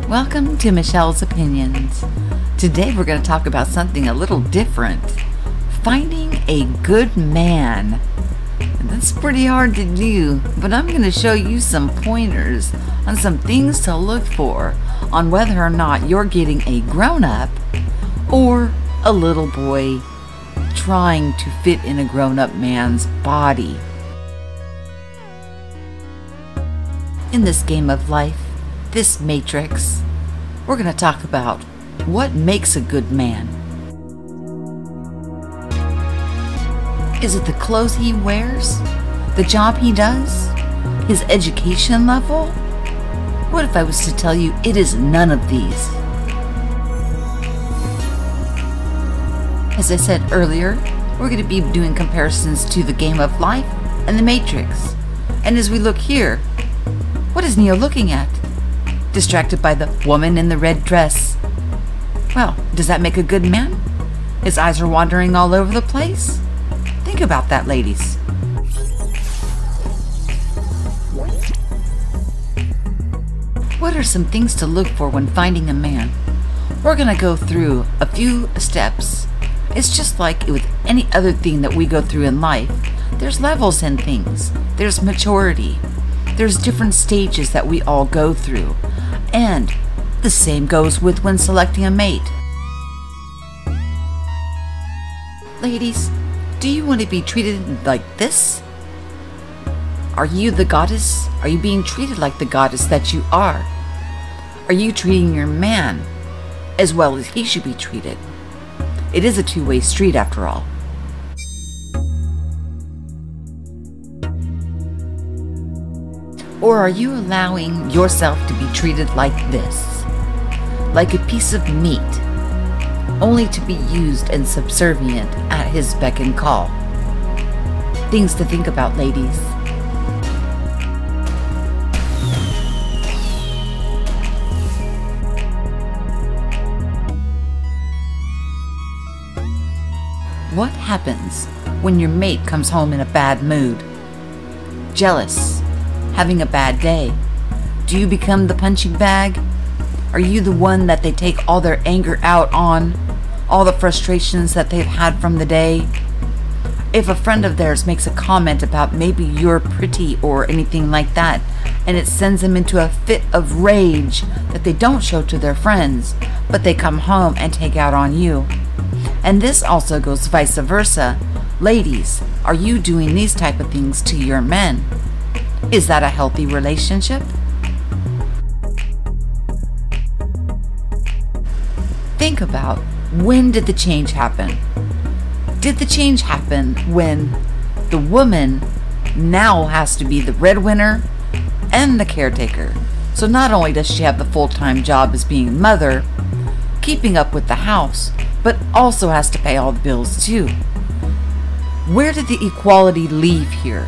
Welcome to Michelle's Opinions. Today we're going to talk about something a little different. Finding a good man. And that's pretty hard to do, but I'm going to show you some pointers on some things to look for on whether or not you're getting a grown-up or a little boy trying to fit in a grown-up man's body. In this game of life, this matrix, we're going to talk about what makes a good man. Is it the clothes he wears? The job he does? His education level? What if I was to tell you it is none of these? As I said earlier, we're going to be doing comparisons to the game of life and the matrix. And as we look here, what is Neo looking at? Distracted by the woman in the red dress. Well, does that make a good man? His eyes are wandering all over the place? Think about that, ladies. What are some things to look for when finding a man? We're going to go through a few steps. It's just like with any other thing that we go through in life. There's levels in things. There's maturity. There's different stages that we all go through. And the same goes with when selecting a mate. Ladies, do you want to be treated like this? Are you the goddess? Are you being treated like the goddess that you are? Are you treating your man as well as he should be treated? It is a two-way street after all. Or are you allowing yourself to be treated like this? Like a piece of meat, only to be used and subservient at his beck and call? Things to think about, ladies. What happens when your mate comes home in a bad mood? Jealous? Having a bad day? Do you become the punching bag? Are you the one that they take all their anger out on? All the frustrations that they've had from the day? If a friend of theirs makes a comment about maybe you're pretty or anything like that, and it sends them into a fit of rage that they don't show to their friends, but they come home and take out on you. And this also goes vice versa. Ladies, are you doing these type of things to your men? Is that a healthy relationship? Think about, when did the change happen? Did the change happen when the woman now has to be the breadwinner and the caretaker? So not only does she have the full-time job as being mother, keeping up with the house, but also has to pay all the bills too. Where did the equality leave here?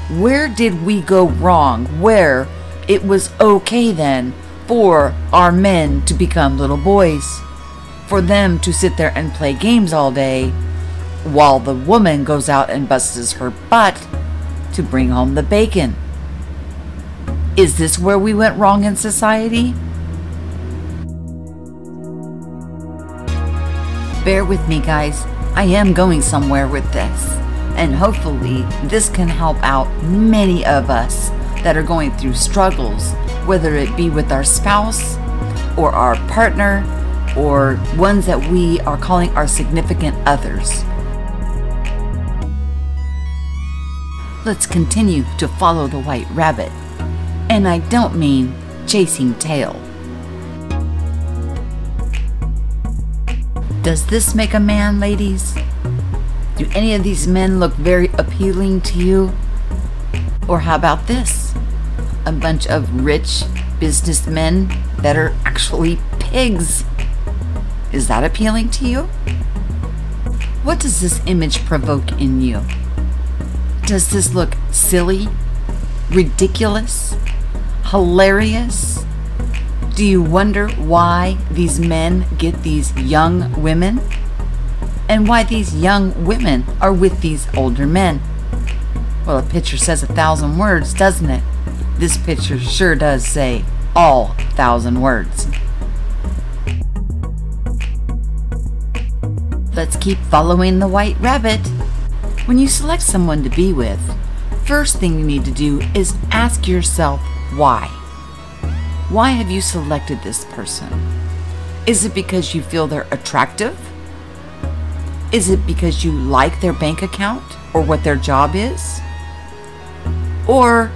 Where did we go wrong? Where it was okay then for our men to become little boys, for them to sit there and play games all day while the woman goes out and busts her butt to bring home the bacon? Is this where we went wrong in society? Bear with me, guys. I am going somewhere with this. And hopefully this can help out many of us that are going through struggles, whether it be with our spouse or our partner or ones that we are calling our significant others. Let's continue to follow the white rabbit. And I don't mean chasing tail. Does this make a man, ladies? Do any of these men look very appealing to you? Or how about this? A bunch of rich businessmen that are actually pigs. Is that appealing to you? What does this image provoke in you? Does this look silly? Ridiculous? Hilarious? Do you wonder why these men get these young women? And why these young women are with these older men? Well, a picture says 1,000 words, doesn't it? This picture sure does say all 1,000 words. Let's keep following the white rabbit. When you select someone to be with, first thing you need to do is ask yourself why. Why have you selected this person? Is it because you feel they're attractive? Is it because you like their bank account or what their job is? Or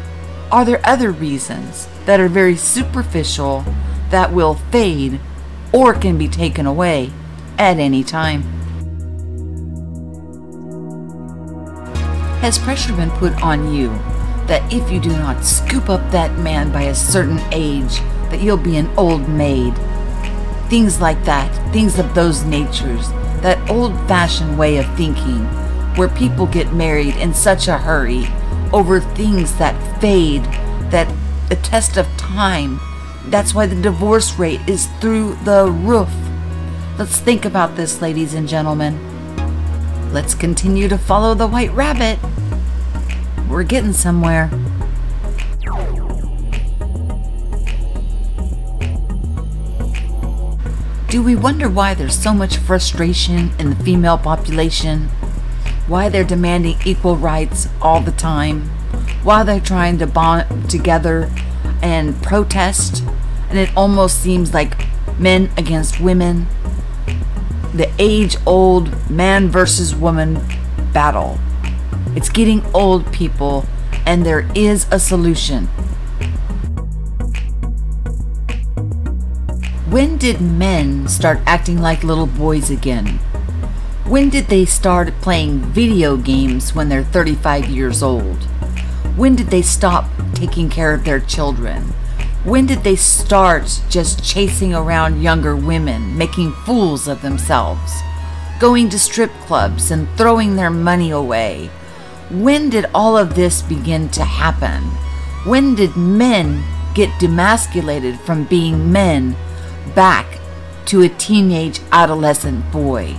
are there other reasons that are very superficial that will fade or can be taken away at any time? Has pressure been put on you that if you do not scoop up that man by a certain age, that you'll be an old maid? Things like that, things of those natures, that old-fashioned way of thinking where people get married in such a hurry over things that fade, that the test of time. That's why the divorce rate is through the roof. Let's think about this, ladies and gentlemen. Let's continue to follow the white rabbit. We're getting somewhere. Do we wonder why there's so much frustration in the female population? Why they're demanding equal rights all the time? Why they're trying to bond together and protest? And it almost seems like men against women. The age-old man versus woman battle. It's getting old, people, and there is a solution. When did men start acting like little boys again? When did they start playing video games when they're 35 years old? When did they stop taking care of their children? When did they start just chasing around younger women, making fools of themselves, going to strip clubs and throwing their money away? When did all of this begin to happen? When did men get demasculated from being men back to a teenage adolescent boy?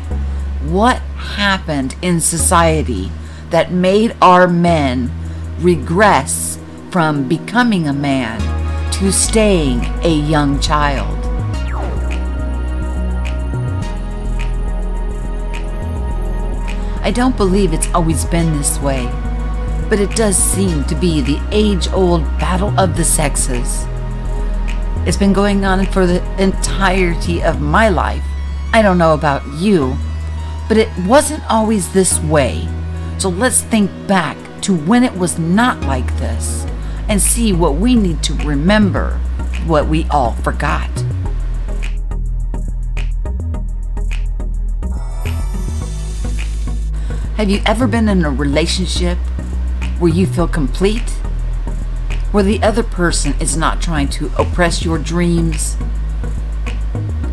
What happened in society that made our men regress from becoming a man to staying a young child? I don't believe it's always been this way, but it does seem to be the age-old battle of the sexes. It's been going on for the entirety of my life. I don't know about you, but it wasn't always this way. So let's think back to when it was not like this and see what we need to remember, what we all forgot. Have you ever been in a relationship where you feel complete? Where the other person is not trying to oppress your dreams?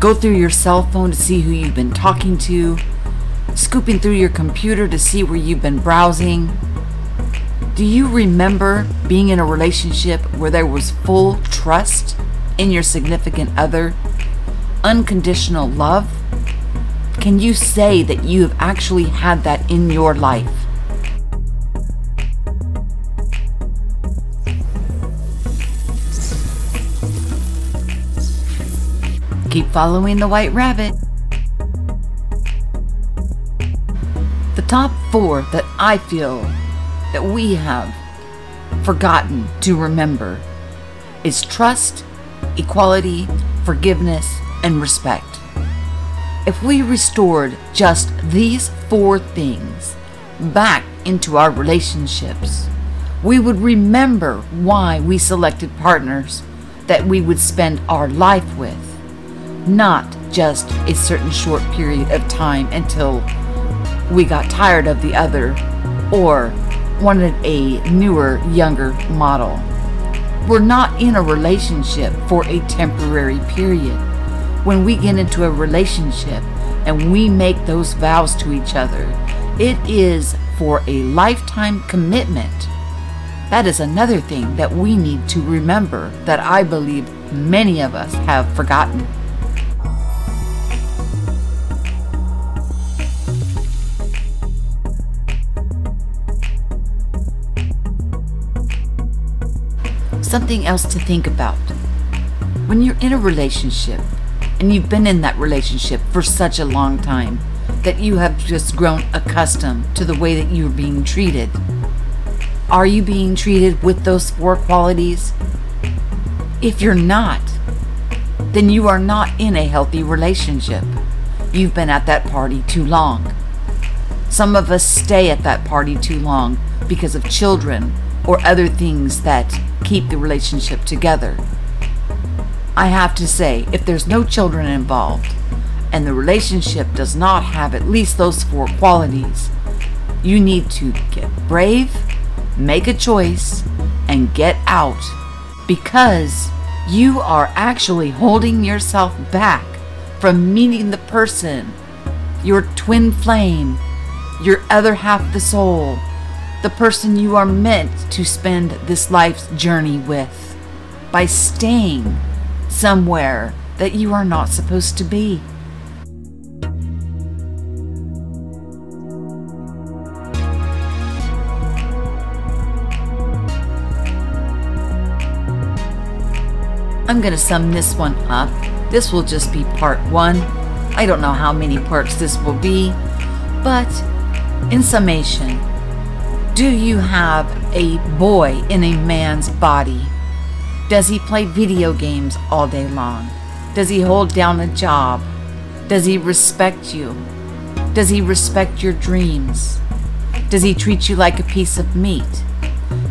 Go through your cell phone to see who you've been talking to, scooping through your computer to see where you've been browsing. Do you remember being in a relationship where there was full trust in your significant other? Unconditional love? Can you say that you have actually had that in your life? Keep following the white rabbit. The top 4 that I feel that we have forgotten to remember is trust, equality, forgiveness, and respect. If we restored just these 4 things back into our relationships, we would remember why we selected partners that we would spend our life with, not just a certain short period of time until we got tired of the other or wanted a newer, younger model. We're not in a relationship for a temporary period. When we get into a relationship and we make those vows to each other, it is for a lifetime commitment. That is another thing that we need to remember that I believe many of us have forgotten. Something else to think about. When you're in a relationship and you've been in that relationship for such a long time, that you have just grown accustomed to the way that you're being treated? Are you being treated with those 4 qualities? If you're not, then you are not in a healthy relationship. You've been at that party too long. Some of us stay at that party too long because of children or other things that keep the relationship together. I have to say, if there's no children involved and the relationship does not have at least those 4 qualities, you need to get brave, make a choice, and get out, because you are actually holding yourself back from meeting the person, your twin flame, your other half the soul, the person you are meant to spend this life's journey with, by staying somewhere that you are not supposed to be. I'm going to sum this one up. This will just be part 1. I don't know how many parts this will be, but in summation, do you have a boy in a man's body? Does he play video games all day long? Does he hold down a job? Does he respect you? Does he respect your dreams? Does he treat you like a piece of meat?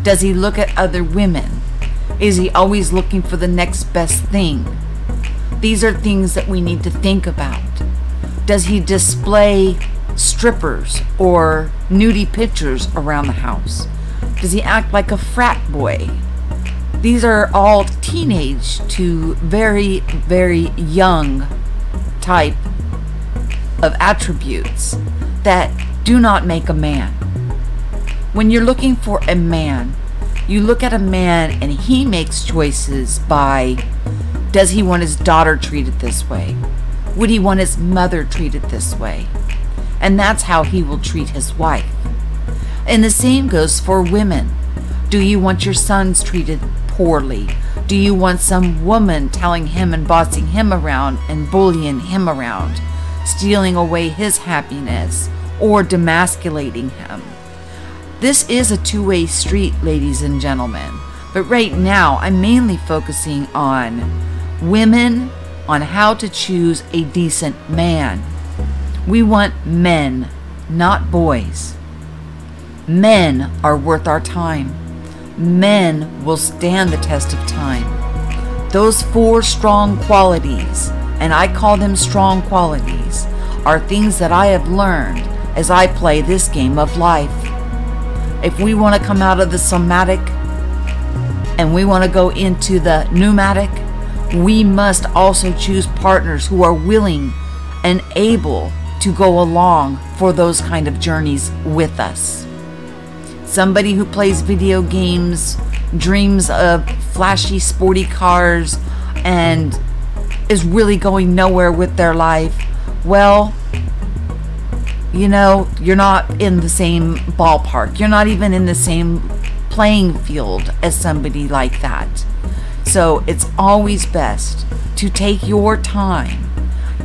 Does he look at other women? Is he always looking for the next best thing? These are things that we need to think about. Does he display strippers or nudie pictures around the house? Does he act like a frat boy? These are all teenage to very, very young type of attributes that do not make a man. When you're looking for a man, you look at a man and he makes choices by, does he want his daughter treated this way? Would he want his mother treated this way? And that's how he will treat his wife. And the same goes for women. Do you want your sons treated poorly? Do you want some woman telling him and bossing him around and bullying him around, stealing away his happiness or demasculating him? This is a two-way street, ladies and gentlemen. But right now, I'm mainly focusing on women, on how to choose a decent man. We want men, not boys. Men are worth our time. Men will stand the test of time. Those 4 strong qualities, and I call them strong qualities, are things that I have learned as I play this game of life. If we want to come out of the somatic and we want to go into the pneumatic, we must also choose partners who are willing and able to go along for those kind of journeys with us. Somebody who plays video games, dreams of flashy, sporty cars, and is really going nowhere with their life, well, you know, you're not in the same ballpark. You're not even in the same playing field as somebody like that. So it's always best to take your time.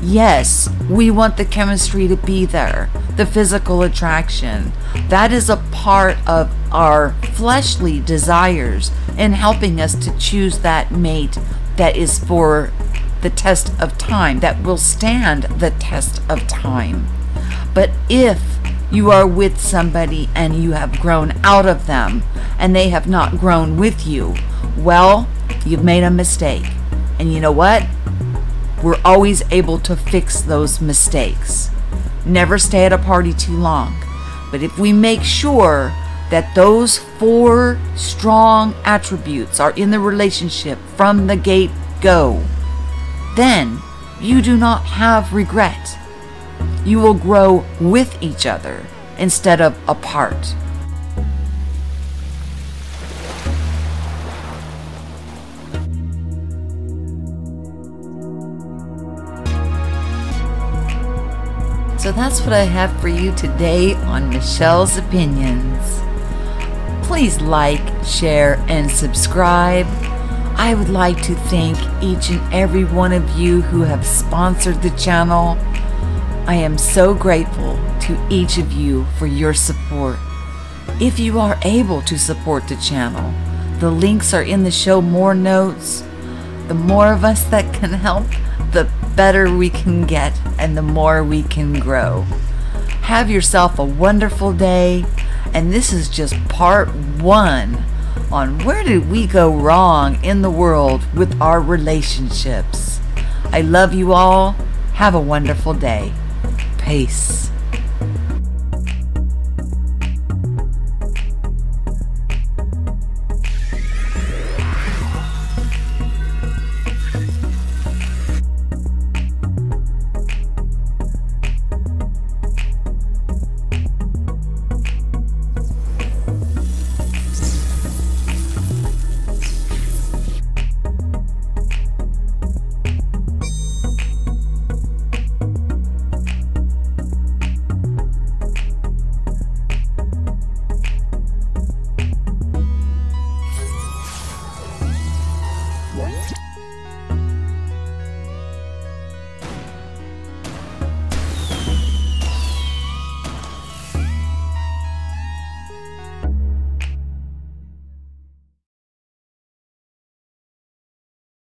Yes, we want the chemistry to be there, the physical attraction. That is a part of our fleshly desires in helping us to choose that mate that is for the test of time, that will stand the test of time. But if you are with somebody and you have grown out of them and they have not grown with you, well, you've made a mistake. And you know what? We're always able to fix those mistakes. Never stay at a party too long. But if we make sure that those 4 strong attributes are in the relationship from the get-go, then you do not have regret. You will grow with each other instead of apart. So that's what I have for you today on Michelle's Opinions. Please like, share, and subscribe. I would like to thank each and every one of you who have sponsored the channel. I am so grateful to each of you for your support. If you are able to support the channel, the links are in the show more notes. The more of us that can help, the better we can get and the more we can grow. Have yourself a wonderful day, and this is just part 1 on where did we go wrong in the world with our relationships. I love you all. Have a wonderful day. Peace.